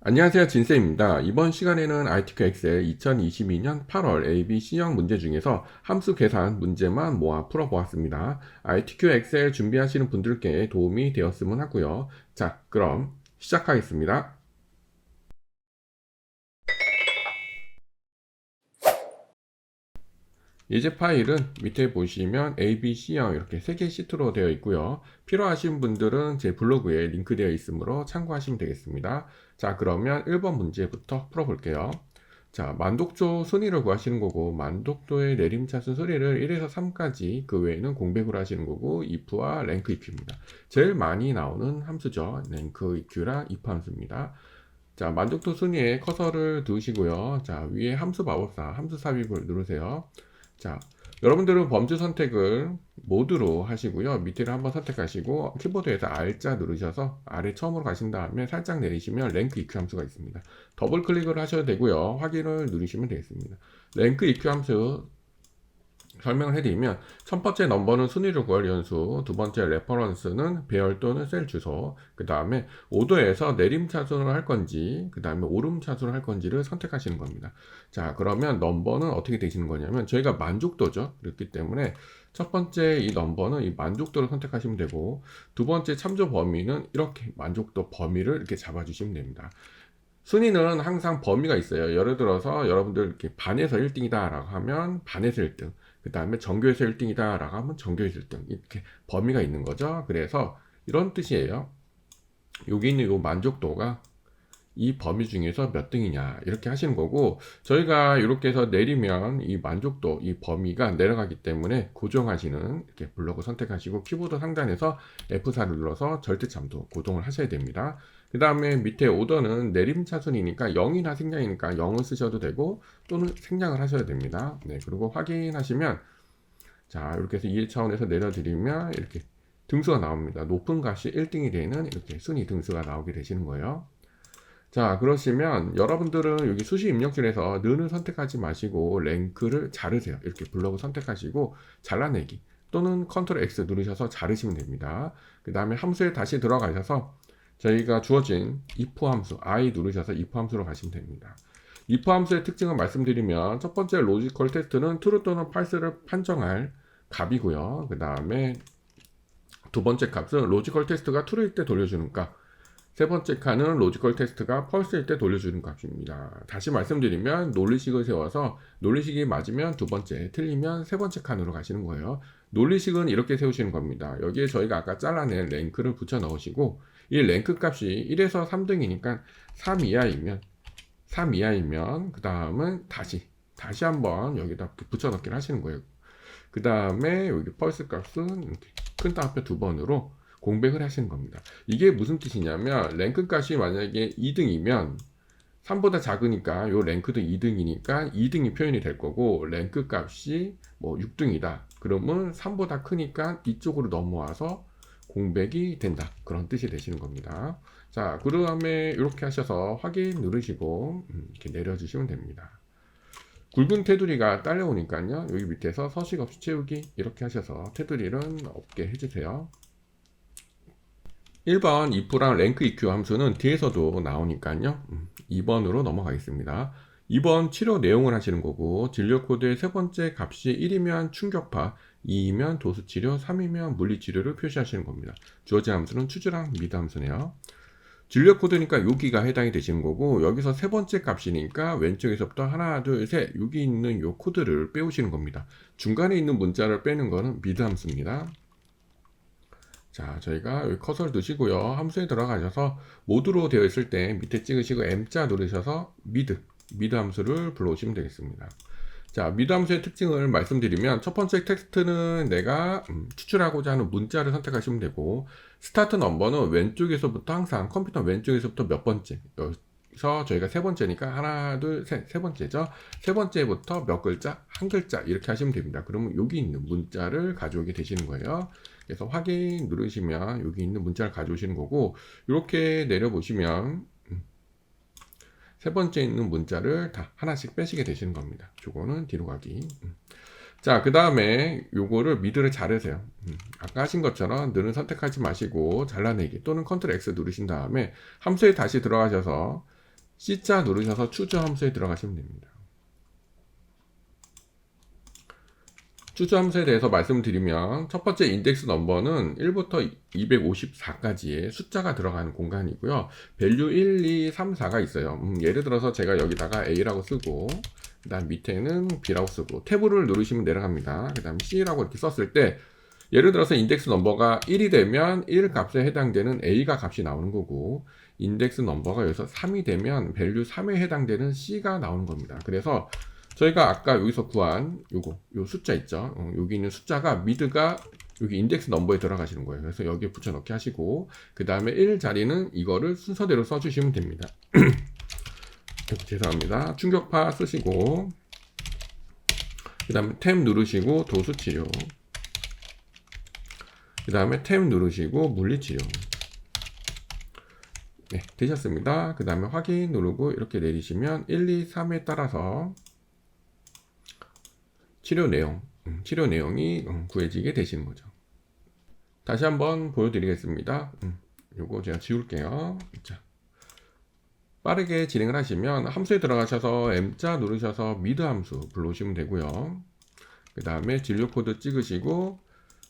안녕하세요. 진쌤입니다. 이번 시간에는 ITQ 엑셀 2022년 8월 ABC형 문제 중에서 함수 계산 문제만 모아 풀어보았습니다. ITQ 엑셀 준비하시는 분들께 도움이 되었으면 하고요. 자, 그럼 시작하겠습니다. 예제 파일은 밑에 보시면 ABC형 이렇게 3개 시트로 되어 있고요. 필요하신 분들은 제 블로그에 링크되어 있으므로 참고하시면 되겠습니다. 자, 그러면 1번 문제부터 풀어볼게요. 자, 만독도 순위를 구하시는 거고, 만독도의 내림차순 순위를 1에서 3까지, 그 외에는 공백으로 하시는 거고, if와 랭크 if입니다. 제일 많이 나오는 함수죠. 랭크 if랑 if 함수입니다. 자, 만족도 순위에 커서를 두시고요. 자, 위에 함수 마법사, 함수 삽입을 누르세요. 자, 여러분들은 범주 선택을 모드로 하시고요. 밑에를 한번 선택하시고 키보드에서 R자 누르셔서 아래 처음으로 가신 다음에 살짝 내리시면 랭크 EQ 함수가 있습니다. 더블 클릭을 하셔도 되고요. 확인을 누르시면 되겠습니다. 랭크 EQ 함수 설명을 해드리면 첫 번째 넘버는 순위를 구할 연수, 두 번째 레퍼런스는 배열 또는 셀 주소, 그 다음에 오더에서 내림차순을 할 건지, 그 다음에 오름차순을 할 건지를 선택하시는 겁니다. 자, 그러면 넘버는 어떻게 되시는 거냐면 저희가 만족도죠. 그렇기 때문에 첫 번째 이 넘버는 이 만족도를 선택하시면 되고, 두 번째 참조 범위는 이렇게 만족도 범위를 이렇게 잡아주시면 됩니다. 순위는 항상 범위가 있어요. 예를 들어서 여러분들 이렇게 반에서 1등이다 라고 하면 반에서 1등, 그 다음에 전교에서 1등이다 라고 하면 전교에서 1등, 이렇게 범위가 있는 거죠. 그래서 이런 뜻이에요. 여기 있는 이 만족도가 이 범위 중에서 몇 등이냐 이렇게 하시는 거고, 저희가 이렇게 해서 내리면 이 만족도 이 범위가 내려가기 때문에 고정하시는 이렇게 블록을 선택하시고 키보드 상단에서 F4를 눌러서 절대참도 고정을 하셔야 됩니다. 그 다음에 밑에 오더는 내림차순이니까 0이나 생략이니까 0을 쓰셔도 되고 또는 생략을 하셔야 됩니다. 네, 그리고 확인하시면 자, 이렇게 해서 2의 차원에서 내려드리면 이렇게 등수가 나옵니다. 높은 값이 1등이 되는 이렇게 순위 등수가 나오게 되시는 거예요. 자, 그러시면 여러분들은 여기 수시 입력줄에서 는을 선택하지 마시고 랭크를 자르세요. 이렇게 블록을 선택하시고 잘라내기 또는 컨트롤 X 누르셔서 자르시면 됩니다. 그 다음에 함수에 다시 들어가셔서 저희가 주어진 if 함수 I 누르셔서 if 함수로 가시면 됩니다. if 함수의 특징을 말씀드리면 첫 번째 로지컬 테스트는 true 또는 false를 판정할 값이고요. 그 다음에 두 번째 값은 로지컬 테스트가 true일 때 돌려주는 값, 세 번째 칸은 로지컬 테스트가 false일 때 돌려주는 값입니다. 다시 말씀드리면 논리식을 세워서 논리식이 맞으면 두 번째, 틀리면 세 번째 칸으로 가시는 거예요. 논리식은 이렇게 세우시는 겁니다. 여기에 저희가 아까 잘라낸 랭크를 붙여 넣으시고 이 랭크 값이 1에서 3등이니까 3 이하이면 그 다음은 다시 한번 여기다 붙여 넣기를 하시는 거예요. 그 다음에 여기 false 값은 이렇게 큰 따옴표 두 번으로 공백을 하시는 겁니다. 이게 무슨 뜻이냐면 랭크 값이 만약에 2등이면 3보다 작으니까 요 랭크도 2등이니까 2등이 표현이 될 거고, 랭크 값이 뭐 6등이다 그러면 3보다 크니까 이쪽으로 넘어와서 공백이 된다, 그런 뜻이 되시는 겁니다. 자, 그 다음에 이렇게 하셔서 확인 누르시고 이렇게 내려주시면 됩니다. 굵은 테두리가 딸려오니까요, 여기 밑에서 서식 없이 채우기 이렇게 하셔서 테두리는 없게 해주세요. 1번 if랑 랭크 eq 함수는 뒤에서도 나오니까요. 2번으로 넘어가겠습니다. 2번 치료 내용을 하시는 거고, 진료 코드의 세 번째 값이 1이면 충격파, 2이면 도수치료, 3이면 물리치료를 표시하시는 겁니다. 주어진 함수는 추주랑 미드 함수네요. 진료 코드니까 여기가 해당이 되시는 거고, 여기서 세 번째 값이니까 왼쪽에서부터 하나, 둘, 셋, 여기 있는 요 코드를 빼오시는 겁니다. 중간에 있는 문자를 빼는 거는 미드 함수입니다. 자, 저희가 여기 커서를 두시고요. 함수에 들어가셔서 모드로 되어 있을 때 밑에 찍으시고 M자 누르셔서 미드 함수를 불러오시면 되겠습니다. 자, 미드 함수의 특징을 말씀드리면 첫 번째 텍스트는 내가 추출하고자 하는 문자를 선택하시면 되고, 스타트 넘버는 왼쪽에서부터 항상 컴퓨터 왼쪽에서부터 몇 번째, 여기서 저희가 세 번째니까 하나, 둘, 셋, 세 번째죠. 세 번째부터 몇 글자, 한 글자 이렇게 하시면 됩니다. 그러면 여기 있는 문자를 가져오게 되시는 거예요. 그래서 확인 누르시면 여기 있는 문자를 가져오시는 거고, 이렇게 내려보시면 세 번째 있는 문자를 다 하나씩 빼시게 되시는 겁니다. 요거는 뒤로 가기. 자, 그 다음에 요거를 미드를 자르세요. 아까 하신 것처럼 늘은 선택하지 마시고 잘라내기 또는 컨트롤 X 누르신 다음에 함수에 다시 들어가셔서 C자 누르셔서 추저 함수에 들어가시면 됩니다. 추저 함수에 대해서 말씀드리면 첫 번째 인덱스 넘버는 1부터 254까지의 숫자가 들어가는 공간이고요. 밸류 1, 2, 3, 4가 있어요. 예를 들어서 제가 여기다가 A라고 쓰고 그 다음 밑에는 B라고 쓰고 탭을 누르시면 내려갑니다. 그 다음 C라고 이렇게 썼을 때 예를 들어서 인덱스 넘버가 1이 되면 1 값에 해당되는 A가 값이 나오는 거고 인덱스 넘버가 여기서 3이 되면 밸류 3에 해당되는 C가 나오는 겁니다. 그래서 저희가 아까 여기서 구한 요 숫자 있죠. 여기 있는 숫자가 미드가 여기 인덱스 넘버에 들어가시는 거예요. 그래서 여기에 붙여넣기 하시고 그 다음에 1 자리는 이거를 순서대로 써주시면 됩니다. 죄송합니다. 충격파 쓰시고 그 다음에 탭 누르시고 도수치료 그 다음에 탭 누르시고 물리치료 네, 되셨습니다. 그 다음에 확인 누르고 이렇게 내리시면 1, 2, 3에 따라서 치료 내용이 구해지게 되시는 거죠. 다시 한번 보여드리겠습니다. 요거 제가 지울게요. 자, 빠르게 진행을 하시면 함수에 들어가셔서 M자 누르셔서 미드 함수 불러오시면 되고요. 그 다음에 진료 코드 찍으시고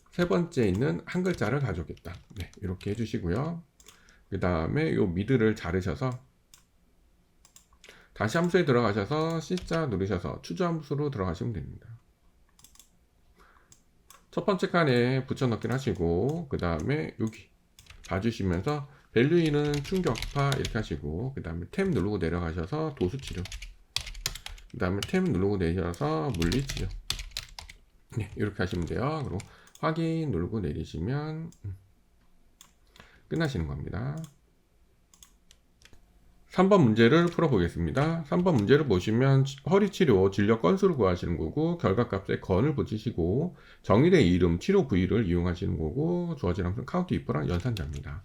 세 번째 있는 한 글자를 가져오겠다. 네, 이렇게 해주시고요. 그 다음에 요 미드를 자르셔서 다시 함수에 들어가셔서 C자 누르셔서 추저 함수로 들어가시면 됩니다. 첫 번째 칸에 붙여넣기를 하시고 그 다음에 여기 봐주시면서 밸류 2는 충격파 이렇게 하시고 그 다음에 탭 누르고 내려가셔서 도수치료 그 다음에 탭 누르고 내려서 물리치료 네, 이렇게 하시면 돼요. 그리고 확인 누르고 내리시면 끝나시는 겁니다. 3번 문제를 풀어보겠습니다. 3번 문제를 보시면 허리치료 진료 건수를 구하시는 거고 결과값에 건을 붙이시고 정의된 이름 치료 부위를 이용하시는 거고 주어진 함수는 카운트 if랑 연산자입니다.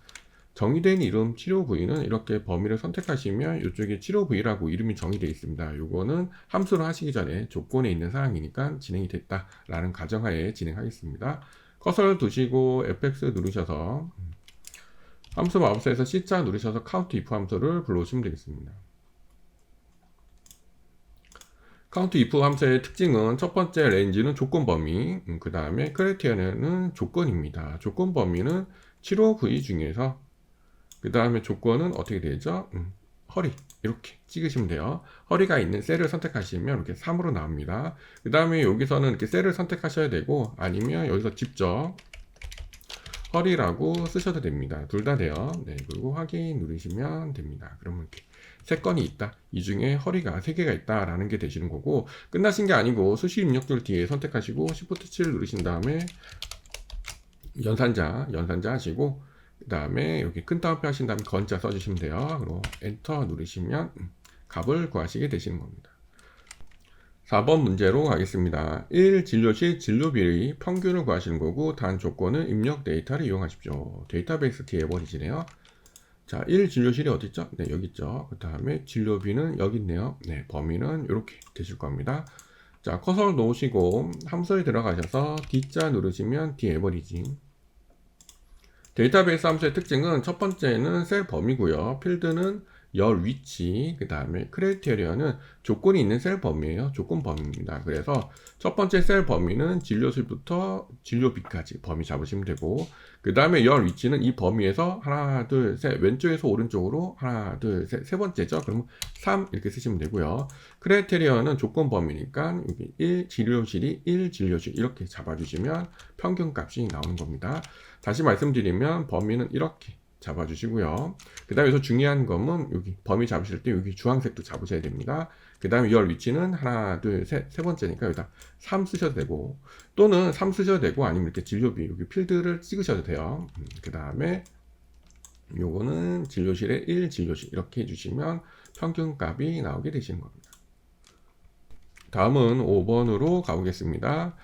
정의된 이름 치료 부위는 이렇게 범위를 선택하시면 이쪽에 치료 부위라고 이름이 정의되어 있습니다. 이거는 함수를 하시기 전에 조건에 있는 사항이니까 진행이 됐다라는 가정하에 진행하겠습니다. 커서를 두시고 fx 누르셔서 함수 마우스에서 C자 누르셔서 count if 함수를 불러오시면 되겠습니다. count if 함수의 특징은 첫 번째 range는 조건 범위, 그 다음에 criteria는 조건입니다. 조건 범위는 치료 부위 중에서 그 다음에 조건은 어떻게 되죠? 허리 이렇게 찍으시면 돼요. 허리가 있는 셀을 선택하시면 이렇게 3으로 나옵니다. 그 다음에 여기서는 이렇게 셀을 선택하셔야 되고 아니면 여기서 직접 허리라고 쓰셔도 됩니다. 둘 다 돼요. 네, 그리고 확인 누르시면 됩니다. 그러면 이렇게 3건이 있다. 이 중에 허리가 3개가 있다라는 게 되시는 거고 끝나신 게 아니고 수식 입력줄 뒤에 선택하시고 Shift 7 누르신 다음에 연산자 하시고 그 다음에 여기 큰 따옴표 하신 다음에 건자 써주시면 돼요. 그리고 엔터 누르시면 값을 구하시게 되시는 겁니다. 4번 문제로 가겠습니다. 1. 진료 시 진료비의 평균을 구하시는 거고 단 조건은 입력 데이터를 이용하십시오. 데이터베이스 뒤에 버리시네요. 자, 1. 진료실이 어디 있죠? 네, 여기 있죠. 그 다음에 진료비는 여기 있네요. 네, 범위는 이렇게 되실 겁니다. 자, 커서를 놓으시고 함수에 들어가셔서 D자 누르시면 D에버리지. 데이터베이스 함수의 특징은 첫 번째는 셀 범위고요. 필드는 열 위치, 그 다음에 크라이테리어는 조건이 있는 셀 범위예요. 조건 범위입니다. 그래서 첫 번째 셀 범위는 진료실부터 진료비까지 범위 잡으시면 되고 그 다음에 열 위치는 이 범위에서 하나, 둘, 셋 왼쪽에서 오른쪽으로 하나, 둘, 셋 세 번째죠. 그러면 3 이렇게 쓰시면 되고요. 크라이테리어는 조건 범위니까 여기 1 진료실이 1 진료실 이렇게 잡아주시면 평균 값이 나오는 겁니다. 다시 말씀드리면 범위는 이렇게 잡아주시고요. 그 다음에 여기서 중요한 거는 여기 범위 잡으실 때 여기 주황색도 잡으셔야 됩니다. 그 다음에 열 위치는 하나, 둘, 셋, 세 번째니까 여기다 3 쓰셔도 되고 또는 3 쓰셔도 되고 아니면 이렇게 진료비 여기 필드를 찍으셔도 돼요. 그 다음에 요거는 진료실에 1 진료실 이렇게 해주시면 평균 값이 나오게 되시는 겁니다. 다음은 5번으로 가보겠습니다.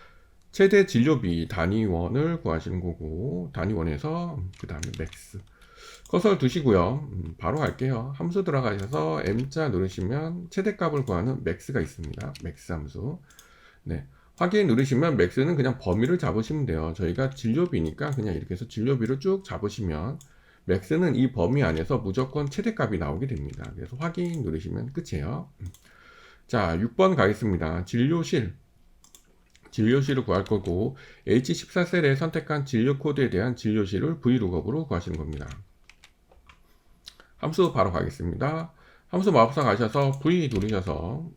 최대 진료비 단위원을 구하시는 거고 단위원에서 그 다음에 맥스 커서를 두시고요. 바로 갈게요. 함수 들어가셔서 M자 누르시면 최대값을 구하는 맥스가 있습니다. 맥스 함수. 네. 확인 누르시면 맥스는 그냥 범위를 잡으시면 돼요. 저희가 진료비니까 그냥 이렇게 해서 진료비를 쭉 잡으시면 맥스는 이 범위 안에서 무조건 최대값이 나오게 됩니다. 그래서 확인 누르시면 끝이에요. 자, 6번 가겠습니다. 진료실을 구할 거고 H14셀에 선택한 진료 코드에 대한 진료실을 vlookup으로 구하시는 겁니다. 함수 바로 가겠습니다. 함수 마법사 가셔서 V 누르셔서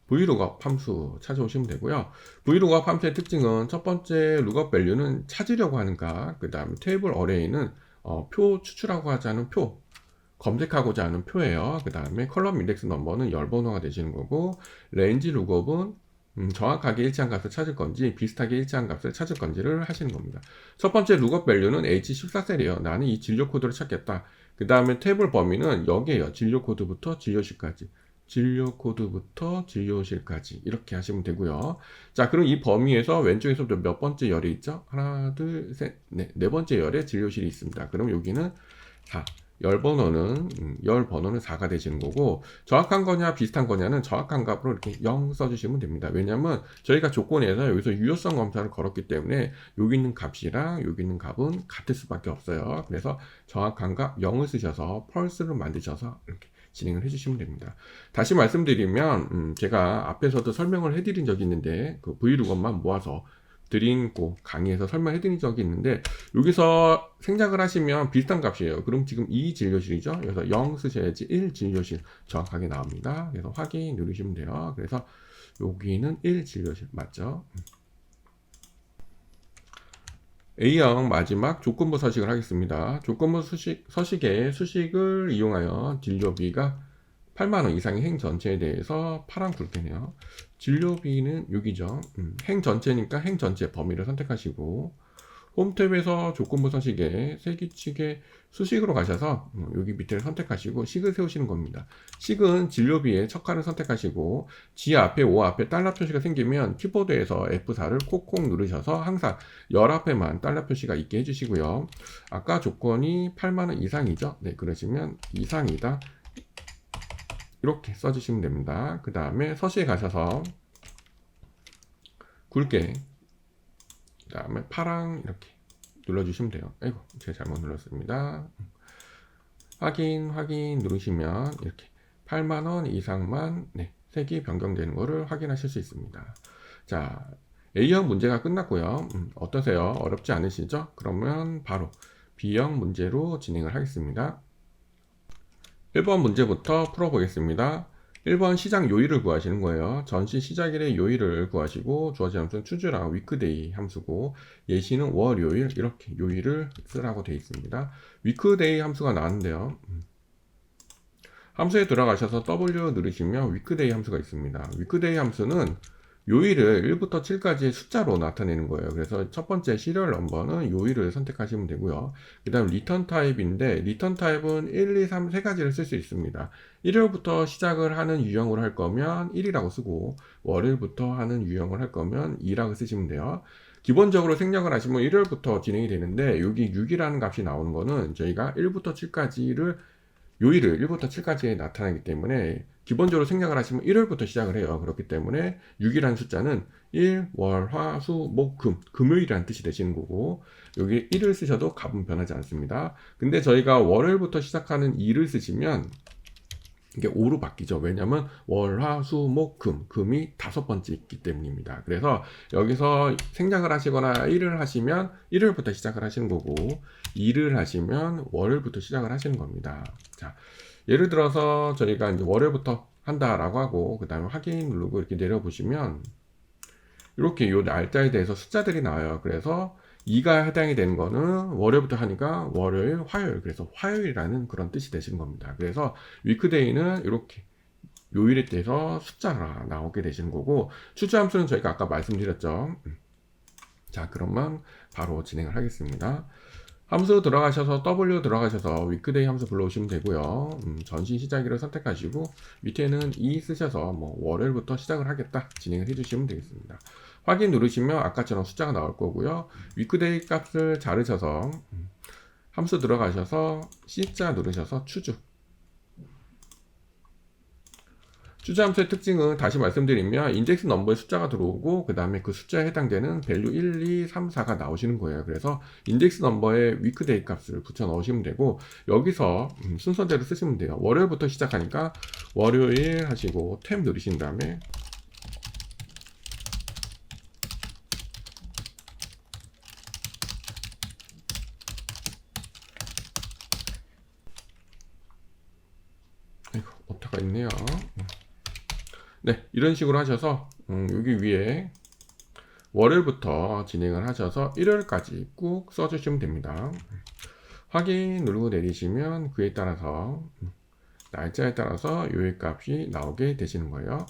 vlookup 함수 찾아오시면 되고요. vlookup 함수의 특징은 첫 번째 lookup 밸류는 찾으려고 하는 값, 그 다음에 테이블 어레이는 표 추출하고 하지 않은 표, 검색하고자 하는 표예요. 그 다음에 컬럼 인덱스 넘버는 열 번호가 되시는 거고, 레인지 룩업은 정확하게 일치한 값을 찾을 건지 비슷하게 일치한 값을 찾을 건지를 하시는 겁니다. 첫 번째 룩업 밸류는 H14셀이에요. 나는 이 진료 코드를 찾겠다. 그 다음에 테이블 범위는 여기에요. 진료 코드부터 진료실까지. 진료 코드부터 진료실까지 이렇게 하시면 되고요. 자, 그럼 이 범위에서 왼쪽에서 몇 번째 열이 있죠? 하나, 둘, 셋, 넷. 네 번째 열에 진료실이 있습니다. 그럼 여기는 4. 열 번호는 4가 되시는 거고, 정확한 거냐 비슷한 거냐는 정확한 값으로 이렇게 0 써주시면 됩니다. 왜냐면 저희가 조건에서 여기서 유효성 검사를 걸었기 때문에 여기 있는 값이랑 여기 있는 값은 같을 수밖에 없어요. 그래서 정확한 값 0을 쓰셔서 펄스를 만드셔서 이렇게 진행을 해주시면 됩니다. 다시 말씀드리면 제가 앞에서도 설명을 해드린 적이 있는데 그 브이로그만 모아서 드린 강의에서 설명해드린 적이 있는데, 여기서 생략을 하시면 비슷한 값이에요. 그럼 지금 2 진료실이죠. 그래서 0 쓰셔야지 1 진료실 정확하게 나옵니다. 그래서 확인 누르시면 돼요. 그래서 여기는 1 진료실 맞죠? A형 마지막 조건부 서식을 하겠습니다. 조건부 서식에 수식을 이용하여 진료비가 8만원 이상의 행 전체에 대해서 파란 굵게네요. 진료비는 여기죠. 행 전체니까 행 전체 범위를 선택하시고, 홈탭에서 조건부 서식에 세기축에 수식으로 가셔서 여기 밑에를 선택하시고 식을 세우시는 겁니다. 식은 진료비의 첫 칸을 선택하시고, G 앞에 O 앞에 달러 표시가 생기면 키보드에서 F4를 콕콕 누르셔서 항상 열 앞에만 달러 표시가 있게 해주시고요. 아까 조건이 8만원 이상이죠. 네, 그러시면 이상이다 이렇게 써주시면 됩니다. 그 다음에 서식에 가셔서 굵게, 그 다음에 파랑 이렇게 눌러주시면 돼요. 아이고, 제가 잘못 눌렀습니다. 확인 누르시면 이렇게 8만원 이상만 색이 변경되는 것을 확인하실 수 있습니다. 자, A형 문제가 끝났고요. 어떠세요? 어렵지 않으시죠? 그러면 바로 B형 문제로 진행을 하겠습니다. 1번 문제부터 풀어보겠습니다. 1번 시작 요일을 구하시는 거예요. 전시 시작일의 요일을 구하시고 주어진 함수는 추주랑 위크데이 함수고 예시는 월요일 이렇게 요일을 쓰라고 되어 있습니다. 위크데이 함수가 나왔는데요. 함수에 들어가셔서 W 누르시면 위크데이 함수가 있습니다. 위크데이 함수는 요일을 1부터 7까지의 숫자로 나타내는 거예요. 그래서 첫 번째 시리얼 넘버는 요일을 선택하시면 되고요. 그 다음 리턴 타입인데, 리턴 타입은 1, 2, 3 세 가지를 쓸 수 있습니다. 일요일부터 시작을 하는 유형으로 할 거면 1이라고 쓰고, 월요일부터 하는 유형을 할 거면 2라고 쓰시면 돼요. 기본적으로 생략을 하시면 일요일부터 진행이 되는데, 여기 6이라는 값이 나오는 거는 저희가 1부터 7까지를 요일을 1부터 7까지에 나타나기 때문에 기본적으로 생략을 하시면 1월부터 시작을 해요. 그렇기 때문에 6이라는 숫자는 1, 월, 화, 수, 목, 금, 금요일이라는 뜻이 되시는 거고, 여기 1을 쓰셔도 값은 변하지 않습니다. 근데 저희가 월요일부터 시작하는 2를 쓰시면 이게 5로 바뀌죠. 왜냐면 월, 화, 수, 목, 금, 금이 5번째 있기 때문입니다. 그래서 여기서 생략을 하시거나 1을 하시면 1월부터 시작을 하시는 거고, 2를 하시면 월요일부터 시작을 하시는 겁니다. 자, 예를 들어서 저희가 이제 월요일부터 한다라고 하고 그 다음에 확인 누르고 이렇게 내려보시면 이렇게 요 날짜에 대해서 숫자들이 나와요. 그래서 2가 해당이 되는 거는 월요일부터 하니까 월요일, 화요일, 그래서 화요일이라는 그런 뜻이 되시는 겁니다. 그래서 위크데이는 이렇게 요일에 대해서 숫자가 나오게 되시는 거고, 추주 함수는 저희가 아까 말씀드렸죠. 자, 그러면 바로 진행을 하겠습니다. 함수 들어가셔서 W 들어가셔서 위크데이 함수 불러오시면 되고요. 전시 시작일을 선택하시고 밑에는 2 쓰셔서 월요일부터 시작을 하겠다 진행을 해주시면 되겠습니다. 확인 누르시면 아까처럼 숫자가 나올 거고요. 위크데이 값을 자르셔서 함수 들어가셔서 C자 누르셔서 추주 주제 함수의 특징은 다시 말씀드리면 인덱스 넘버의 숫자가 들어오고 그 다음에 그 숫자에 해당되는 밸류 1, 2, 3, 4가 나오시는 거예요. 그래서 인덱스 넘버에 위크데이 값을 붙여 넣으시면 되고 여기서 순서대로 쓰시면 돼요. 월요일부터 시작하니까 월요일 하시고 탭 누르신 다음에 오타가 있네요. 네, 이런 식으로 하셔서 여기 위에 월요일부터 진행을 하셔서 일요일까지 꾹 써주시면 됩니다. 확인 누르고 내리시면 그에 따라서 날짜에 따라서 요일 값이 나오게 되시는 거예요.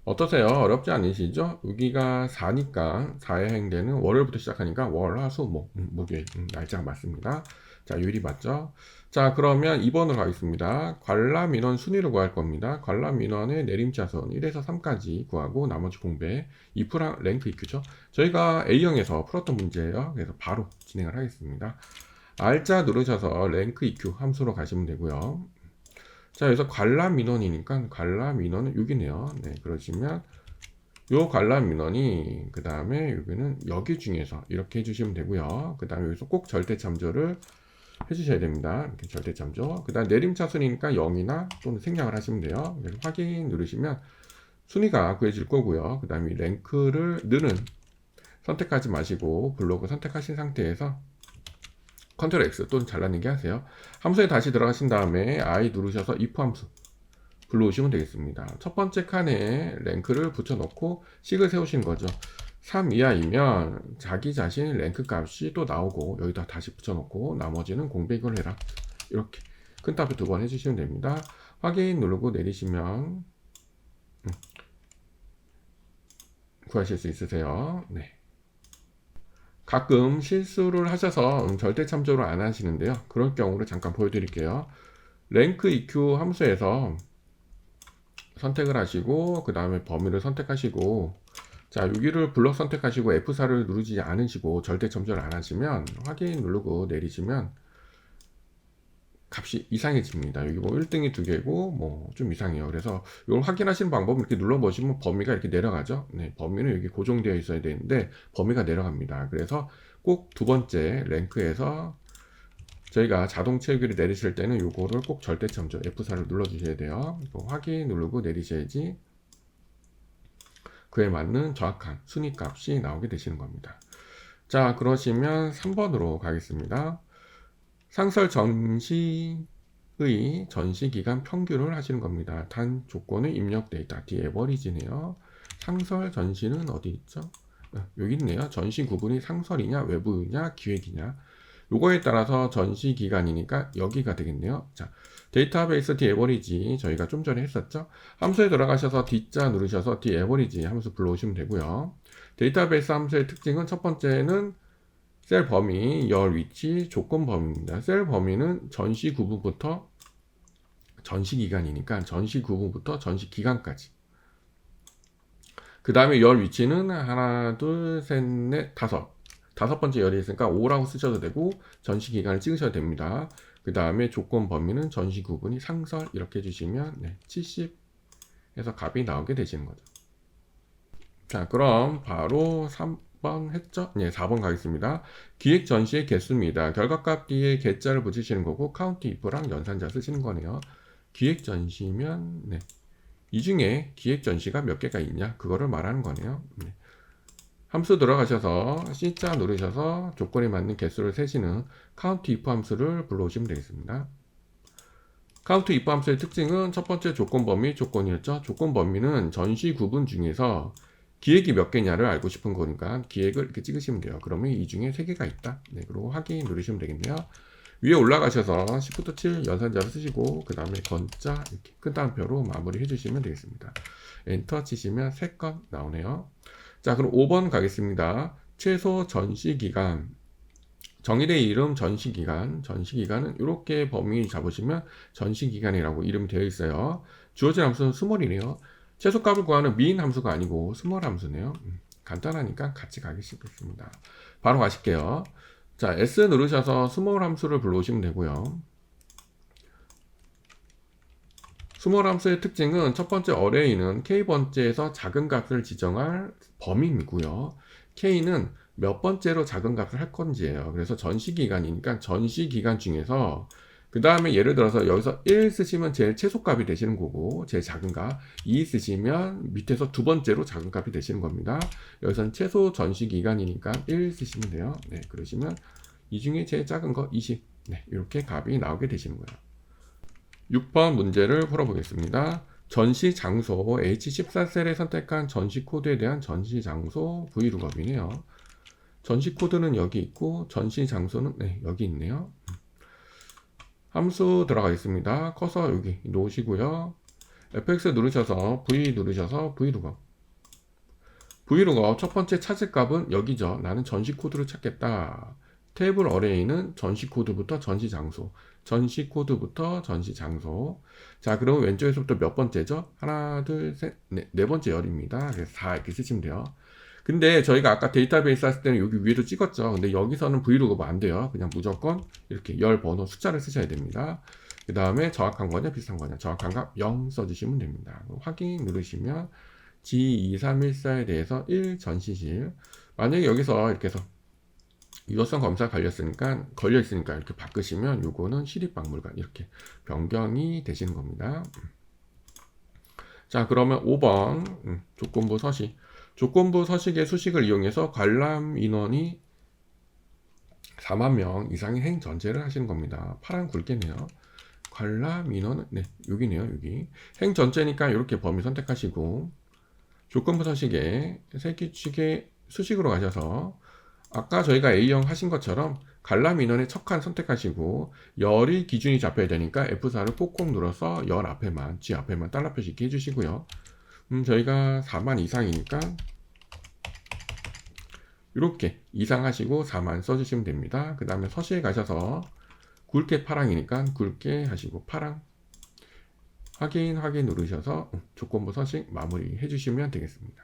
어떠세요? 어렵지 않으시죠? 여기가 4니까 4에 해당되는 월요일부터 시작하니까 월, 화, 수, 목, 목요일 날짜가 맞습니다. 자, 요일이 맞죠? 자, 그러면 2번으로 가겠습니다. 관람 인원 순위를 구할 겁니다. 관람 인원의 내림차순 1에서 3까지 구하고 나머지 공배 2%랑 랭크 EQ죠. 저희가 A형에서 풀었던 문제예요. 그래서 바로 진행을 하겠습니다. R자 누르셔서 랭크 EQ 함수로 가시면 되고요. 자, 여기서 관람 민원이니까 관람 민원은 6이네요. 네, 그러시면 요 관람 민원이 그 다음에 여기는 여기 중에서 이렇게 해주시면 되고요. 그 다음에 여기서 꼭 절대 참조를 해주셔야 됩니다. 이렇게 절대 참조. 그 다음 내림차순이니까 0이나 또는 생략을 하시면 돼요. 그래서 확인 누르시면 순위가 구해질 거고요. 그 다음에 랭크를 느는 선택하지 마시고 블로그 선택하신 상태에서 컨트롤 X 또는 잘라내기 하세요. 함수에 다시 들어가신 다음에 I 누르셔서 if 함수 불러오시면 되겠습니다. 첫 번째 칸에 랭크를 붙여놓고 식을 세우신 거죠. 3 이하이면 자기 자신 랭크 값이 또 나오고 여기다 다시 붙여놓고 나머지는 공백을 해라. 이렇게 큰 탑에 2번 해주시면 됩니다. 확인 누르고 내리시면 구하실 수 있으세요. 네. 가끔 실수를 하셔서 절대 참조를 안 하시는데요. 그럴 경우를 잠깐 보여드릴게요. 랭크 EQ 함수에서 선택을 하시고 그 다음에 범위를 선택하시고 자 여기를 블럭 선택하시고 F4를 누르지 않으시고 절대 참조를 안 하시면 확인 누르고 내리시면 값이 이상해집니다. 여기 뭐 1등이 2개고 뭐 좀 이상해요. 그래서 이걸 확인하시는 방법은 이렇게 눌러보시면 범위가 이렇게 내려가죠. 네, 범위는 여기 고정되어 있어야 되는데 범위가 내려갑니다. 그래서 꼭 두 번째 랭크에서 저희가 자동 채우기를 내리실 때는 요거를 꼭 절대 참조 F4를 눌러 주셔야 돼요. 확인 누르고 내리셔야지 그에 맞는 정확한 순위 값이 나오게 되시는 겁니다. 자, 그러시면 3번으로 가겠습니다. 상설 전시의 전시기간 평균을 하시는 겁니다. 단 조건의 입력 데이터 디에버리지네요. 상설 전시는 어디 있죠? 여기 있네요. 전시 구분이 상설이냐 외부냐 기획이냐 요거에 따라서 전시 기간이니까 여기가 되겠네요. 자, 데이터베이스 디에버리지 저희가 좀 전에 했었죠. 함수에 들어가셔서 D자 누르셔서 디에버리지 함수 불러오시면 되고요. 데이터베이스 함수의 특징은 첫 번째는 셀 범위, 열 위치, 조건 범위입니다. 셀 범위는 전시 구분부터 전시 기간이니까 전시 구분부터 전시 기간까지. 그 다음에 열 위치는 하나, 둘, 셋, 넷, 다섯 번째 열이 있으니까 5라고 쓰셔도 되고 전시 기간을 찍으셔도 됩니다. 그 다음에 조건 범위는 전시 구분이 상설 이렇게 해주시면 네, 70에서 값이 나오게 되시는 거죠. 자, 그럼 바로 3번 했죠? 네, 4번 가겠습니다. 기획 전시의 개수입니다. 결과값 뒤에 개자를 붙이시는 거고 카운트 if랑 연산자 쓰시는 거네요. 기획 전시면 네, 이 중에 기획 전시가 몇 개가 있냐 그거를 말하는 거네요. 네. 함수 들어가셔서 C자 누르셔서 조건에 맞는 개수를 세시는 count if 함수를 불러오시면 되겠습니다. count if 함수의 특징은 첫 번째 조건 범위 조건이었죠. 조건 범위는 전시 구분 중에서 기획이 몇 개냐를 알고 싶은 거니까 기획을 이렇게 찍으시면 돼요. 그러면 이 중에 3개가 있다. 네, 그리고 확인 누르시면 되겠네요. 위에 올라가셔서 Shift 7 연산자를 쓰시고 그 다음에 건자 이렇게 큰 따옴표로 마무리 해주시면 되겠습니다. 엔터 치시면 3건 나오네요. 자, 그럼 5번 가겠습니다. 최소 전시기간. 정의의 이름 전시기간. 전시기간은 이렇게 범위 잡으시면 전시기간이라고 이름이 되어 있어요. 주어진 함수는 스몰이네요. 최소값을 구하는 min 함수가 아니고 스몰 함수네요. 간단하니까 같이 가기 쉽겠습니다. 바로 가실게요. 자, S 누르셔서 스몰 함수를 불러오시면 되고요. 스몰 함수의 특징은 첫 번째 어레이는 k번째에서 작은 값을 지정할 범위이고요. k는 몇 번째로 작은 값을 할 건지예요. 그래서 전시기간이니까 전시기간 중에서 그 다음에 예를 들어서 여기서 1 쓰시면 제일 최소값이 되시는 거고 제일 작은 값, 2 쓰시면 밑에서 두 번째로 작은 값이 되시는 겁니다. 여기서는 최소 전시기간이니까 1 쓰시면 돼요. 네, 그러시면 이 중에 제일 작은 거 20. 네, 이렇게 값이 나오게 되시는 거예요. 6번 문제를 풀어보겠습니다. 전시 장소 H14셀에 선택한 전시 코드에 대한 전시 장소 vlookup이네요. 전시 코드는 여기 있고 전시 장소는 네, 여기 있네요. 함수 들어가겠습니다. 커서 여기 놓으시고요. fx 누르셔서 v 누르셔서 vlookup. vlookup 첫 번째 찾을 값은 여기죠. 나는 전시 코드를 찾겠다. 테이블 어레이는 전시 코드부터 전시 장소, 전시 코드부터 전시 장소. 자, 그럼 왼쪽에서부터 몇 번째죠? 하나, 둘, 셋, 네 번째 열입니다. 그래서 4 이렇게 쓰시면 돼요. 근데 저희가 아까 데이터베이스 했을 때는 여기 위에도 찍었죠. 근데 여기서는 vlookup 안 돼요. 그냥 무조건 이렇게 열 번호 숫자를 쓰셔야 됩니다. 그 다음에 정확한 거냐 비슷한 거냐, 정확한 값 0 써주시면 됩니다. 확인 누르시면 G2314에 대해서 1 전시실. 만약에 여기서 이렇게 해서 유효성 검사 걸렸으니까 이렇게 바꾸시면 요거는 시립박물관 이렇게 변경이 되시는 겁니다. 자, 그러면 5번 조건부 서식. 조건부 서식의 수식을 이용해서 관람 인원이 4만 명 이상의 행 전제를 하시는 겁니다. 파란 굵게네요. 관람 인원은 네, 여기네요. 여기 행 전제니까 이렇게 범위 선택하시고 조건부 서식에 세규칙의 수식으로 가셔서 아까 저희가 A형 하신 것처럼 관람 인원의 첫 칸 선택하시고 열이 기준이 잡혀야 되니까 F4를 꼭꼭 눌러서 열 앞에만, G 앞에만 달러 표시기 해주시고요. 저희가 4만 이상이니까 이렇게 이상 하시고 4만 써주시면 됩니다. 그 다음에 서식에 가셔서 굵게 파랑이니까 굵게 하시고 파랑 확인 누르셔서 조건부 서식 마무리 해주시면 되겠습니다.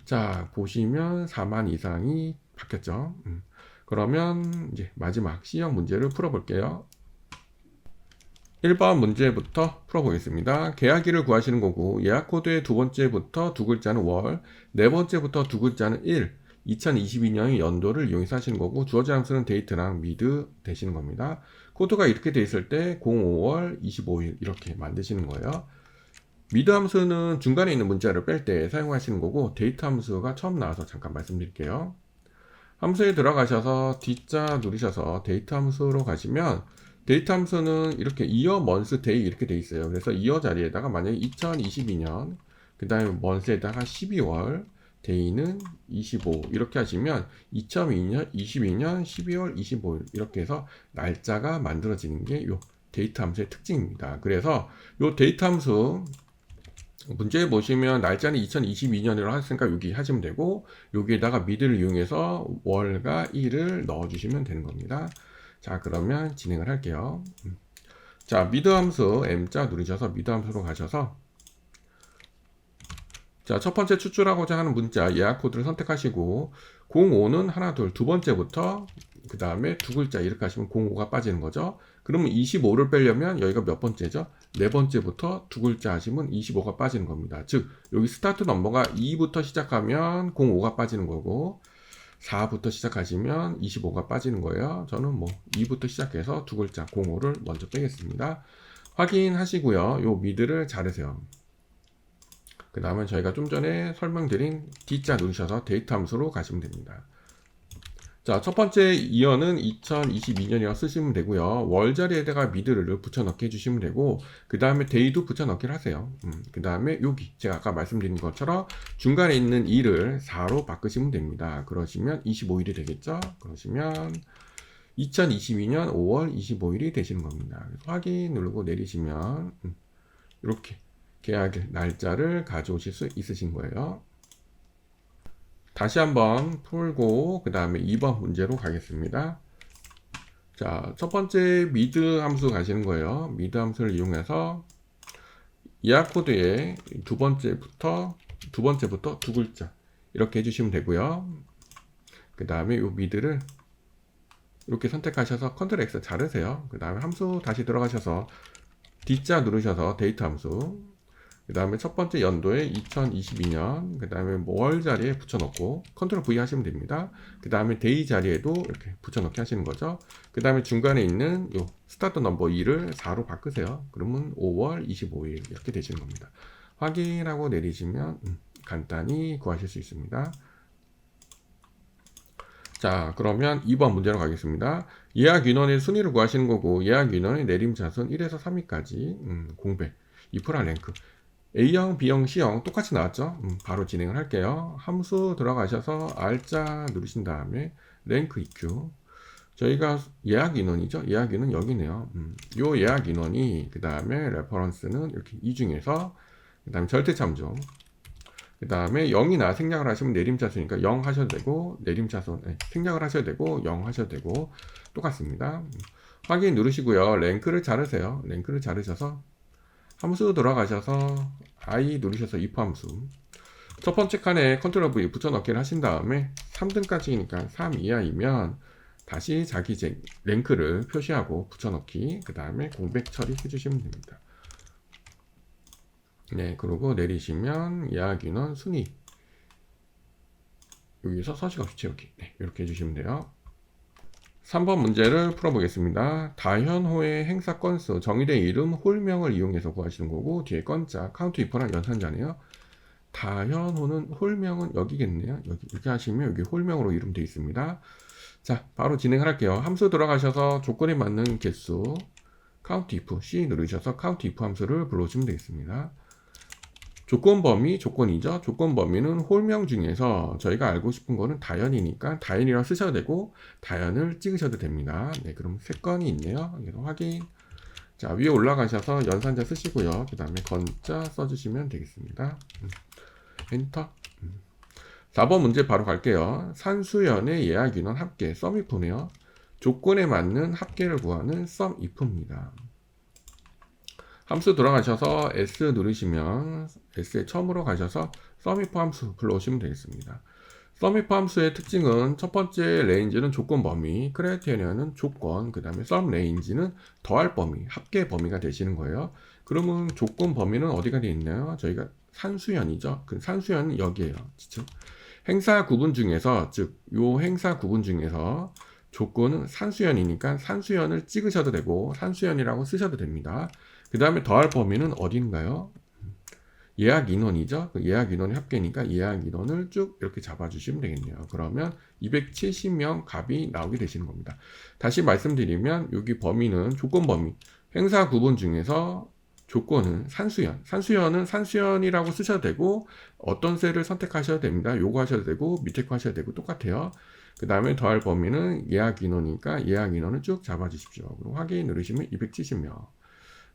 자, 보시면 4만 이상이 바뀌었죠. 그러면 이제 마지막 C형 문제를 풀어볼게요. 1번 문제부터 풀어보겠습니다. 계약일을 구하시는 거고 예약 코드의 두 번째부터 두 글자는 월, 네 번째부터 두 글자는 1, 2022년의 연도를 이용해서 하시는 거고 주어진 함수는 데이트랑 미드 되시는 겁니다. 코드가 이렇게 돼 있을 때 05월 25일 이렇게 만드시는 거예요. 미드 함수는 중간에 있는 문자를 뺄 때 사용하시는 거고 데이트 함수가 처음 나와서 잠깐 말씀드릴게요. 함수에 들어가셔서 D자 누르셔서 데이트 함수로 가시면 데이트 함수는 이렇게 year, month, day 이렇게 돼 있어요. 그래서 year 자리에다가 만약에 2022년 그 다음에 month에다가 12월 day는 25 이렇게 하시면 2022년 12월 25일 이렇게 해서 날짜가 만들어지는 게 요 데이트 함수의 특징입니다. 그래서 요 데이트 함수 문제에 보시면 날짜는 2022년으로 하셨으니까 여기 하시면 되고 여기에다가 미드를 이용해서 월과 일을 넣어주시면 되는 겁니다. 자, 그러면 진행을 할게요. 자, 미드 함수 M자 누르셔서 미드 함수로 가셔서 자, 첫 번째 추출하고자 하는 문자 예약 코드를 선택하시고 05는 하나 둘 두 번째부터 그 다음에 두 글자 이렇게 하시면 05가 빠지는 거죠. 그러면 25를 빼려면 여기가 몇 번째죠? 네 번째부터 두 글자 하시면 25가 빠지는 겁니다. 즉 여기 스타트 넘버가 2부터 시작하면 05가 빠지는 거고 4부터 시작하시면 25가 빠지는 거예요. 저는 뭐 2부터 시작해서 두 글자 05를 먼저 빼겠습니다. 확인하시고요. 요 미드를 자르세요. 그 다음에 저희가 좀 전에 설명드린 D자 누르셔서 데이터 함수로 가시면 됩니다. 자, 첫 번째 이어는 2022년이라고 쓰시면 되고요. 월 자리에다가 미드를 붙여 넣게 해주시면 되고 그 다음에 데이도 붙여 넣기를 하세요. 그 다음에 여기 제가 아까 말씀드린 것처럼 중간에 있는 2를 4로 바꾸시면 됩니다. 그러시면 25일이 되겠죠. 그러시면 2022년 5월 25일이 되시는 겁니다. 그래서 확인 누르고 내리시면 이렇게 계약 날짜를 가져오실 수 있으신 거예요. 다시 한번 풀고 그 다음에 2번 문제로 가겠습니다. 자, 첫 번째 미드 함수 가시는 거예요. 미드 함수를 이용해서 예약 코드에 두 번째부터 두 글자 이렇게 해주시면 되고요. 그 다음에 이 미드를 이렇게 선택하셔서 컨트롤 X 자르세요. 그 다음에 함수 다시 들어가셔서 D자 누르셔서 데이트 함수, 그 다음에 첫 번째 연도에 2022년, 그 다음에 월 자리에 붙여넣고 컨트롤 V 하시면 됩니다. 그 다음에 데이 자리에도 이렇게 붙여넣기 하시는 거죠. 그 다음에 중간에 있는 요 스타트 넘버 2를 4로 바꾸세요. 그러면 5월 25일 이렇게 되시는 겁니다. 확인하고 내리시면 간단히 구하실 수 있습니다. 자, 그러면 2번 문제로 가겠습니다. 예약 인원의 순위를 구하시는 거고, 예약 인원의 내림차순 1에서 3위까지 공백, 2% 랭크. A형, B형, C형 똑같이 나왔죠? 바로 진행을 할게요. 함수 들어가셔서 R자 누르신 다음에 랭크 EQ. 저희가 예약 인원이죠? 예약 인원 여기네요. 요 예약 인원이 그 다음에 레퍼런스는 이렇게 이 중에서 그 다음에 절대 참조. 그 다음에 0이나 생략을 하시면 내림차수니까 0 하셔도 되고, 내림차수, 생략을 하셔도 되고, 0 하셔도 되고, 똑같습니다. 확인 누르시고요. 랭크를 자르세요. 랭크를 자르셔서, 함수 들어가셔서, I 누르셔서 if 함수. 첫 번째 칸에 컨트롤 V 붙여넣기를 하신 다음에, 3등까지니까 3 이하이면, 다시 자기 랭크를 표시하고 붙여넣기, 그 다음에 공백 처리 해주시면 됩니다. 네, 그리고 내리시면 예약 인원 순위 여기서 서식 없이 채우기 이렇게 해주시면 돼요. 3번 문제를 풀어보겠습니다. 다현호의 행사 건수 정의된 이름 홀명을 이용해서 구하시는 거고 뒤에 건자 카운트 이퍼랑 연산자네요. 다현호는 홀명은 여기겠네요. 여기 이렇게 하시면 여기 홀명으로 이름 되어 있습니다. 자, 바로 진행을 할게요. 함수 들어가셔서 조건에 맞는 개수 카운트 if C 누르셔서 카운트 if 함수를 불러주시면 되겠습니다. 조건 범위, 조건이죠. 조건 범위는 홀명 중에서 저희가 알고 싶은 거는 다연이니까 다연이라고 쓰셔도 되고 다연을 찍으셔도 됩니다. 네, 그럼 세 건이 있네요. 그래서 확인. 자, 위에 올라가셔서 연산자 쓰시고요. 그 다음에 건자 써주시면 되겠습니다. 엔터. 4번 문제 바로 갈게요. 산수연의 예약 인원 합계, 썸 if네요. 조건에 맞는 합계를 구하는 썸 if입니다. 함수 들어가셔서 S 누르시면 S에 처음으로 가셔서 sumif 함수 불러오시면 되겠습니다. sumif 함수의 특징은 첫 번째 레인지는 조건 범위, 크라이테리언은 조건, 그 다음에 sum range는 더할 범위, 합계 범위가 되시는 거예요. 그러면 조건 범위는 어디가 되어 있나요? 저희가 산수연이죠. 그 산수연은 여기에요. 즉 행사 구분 중에서 요 행사 구분 중에서 조건은 산수연이니까 산수연을 찍으셔도 되고 산수연이라고 쓰셔도 됩니다. 그 다음에 더할 범위는 어딘가요? 예약 인원이죠. 그 예약 인원의 합계니까 예약 인원을 쭉 이렇게 잡아주시면 되겠네요. 그러면 270명 값이 나오게 되시는 겁니다. 다시 말씀드리면 여기 범위는 조건 범위, 행사 구분 중에서 조건은 산수연, 산수연은 산수연이라고 쓰셔도 되고 어떤 셀을 선택하셔도 됩니다. 요거 하셔도 되고 밑에 거 하셔도 되고 똑같아요. 그 다음에 더할 범위는 예약 인원이니까 예약 인원을 쭉 잡아주십시오. 그럼 확인 누르시면 270명.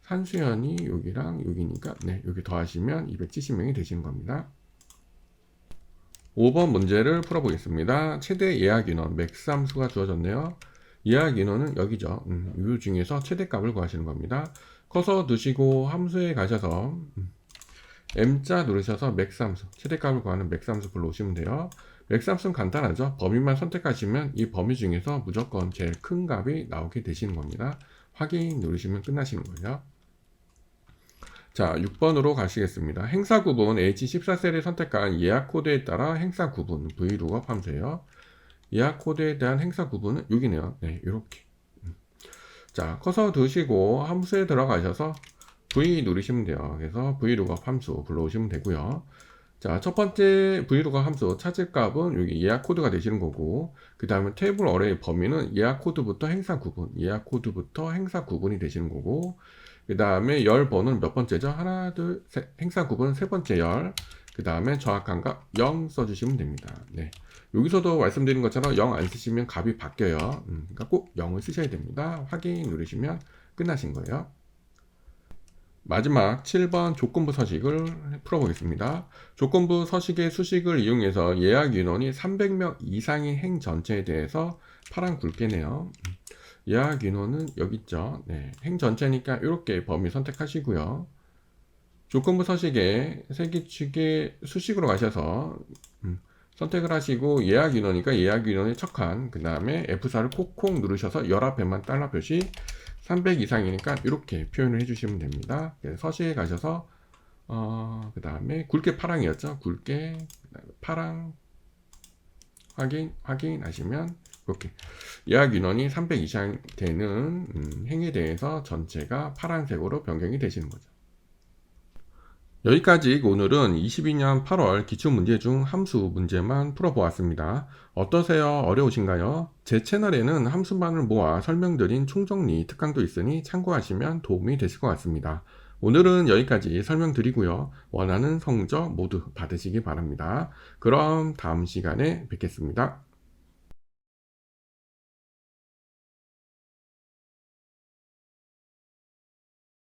산수연이 여기랑 여기니까 네, 여기 더하시면 270명이 되시는 겁니다. 5번 문제를 풀어보겠습니다. 최대 예약 인원 맥스 함수가 주어졌네요. 예약 인원은 여기죠. 이 중에서 최대값을 구하시는 겁니다. 커서 두시고 함수에 가셔서 M자 누르셔서 맥스 함수, 최대값을 구하는 맥스 함수 불러오시면 돼요. 맥스 함수는 간단하죠. 범위만 선택하시면 이 범위 중에서 무조건 제일 큰 값이 나오게 되시는 겁니다. 확인 누르시면 끝나시는 거예요. 자, 6번으로 가시겠습니다. 행사 구분 H14셀을 선택한 예약 코드에 따라 행사 구분 Vlookup 함수예요. 예약 코드에 대한 행사 구분은 여기네요. 네, 이렇게. 자, 커서 두시고 함수에 들어가셔서 V 누르시면 돼요. 그래서 Vlookup 함수 불러오시면 되고요. 자, 첫 번째 Vlookup 함수 찾을 값은 여기 예약 코드가 되시는 거고, 그 다음에 테이블 어레이 범위는 예약 코드부터 행사 구분, 예약 코드부터 행사 구분이 되시는 거고, 그 다음에 열 번호는 몇 번째죠? 하나, 둘, 셋. 행사 구분은 세 번째 열. 그 다음에 정확한 값 0 써주시면 됩니다. 네. 여기서도 말씀드린 것처럼 0 안 쓰시면 값이 바뀌어요. 그러니까 꼭 0을 쓰셔야 됩니다. 확인 누르시면 끝나신 거예요. 마지막 7번 조건부 서식을 풀어보겠습니다. 조건부 서식의 수식을 이용해서 예약 인원이 300명 이상인 행 전체에 대해서 파란 굵게네요. 예약 인원은 여기 있죠. 네, 행 전체니까 이렇게 범위 선택하시고요. 조건부 서식에 세기축의 수식으로 가셔서 선택을 하시고 예약 인원이니까 예약 인원의 첫 칸, 그 다음에 F4를 콕콕 누르셔서 열 앞에만 달러 표시 300 이상이니까 이렇게 표현을 해주시면 됩니다. 서식에 가셔서 그 다음에 굵게 파랑이었죠. 굵게 파랑 확인하시면 이렇게 예약 인원이 300 이상 되는 행에 대해서 전체가 파란색으로 변경이 되시는 거죠. 여기까지 오늘은 22년 8월 기출문제 중 함수 문제만 풀어보았습니다. 어떠세요? 어려우신가요? 제 채널에는 함수만을 모아 설명드린 총정리 특강도 있으니 참고하시면 도움이 되실 것 같습니다. 오늘은 여기까지 설명드리고요. 원하는 성적 모두 받으시기 바랍니다. 그럼 다음 시간에 뵙겠습니다.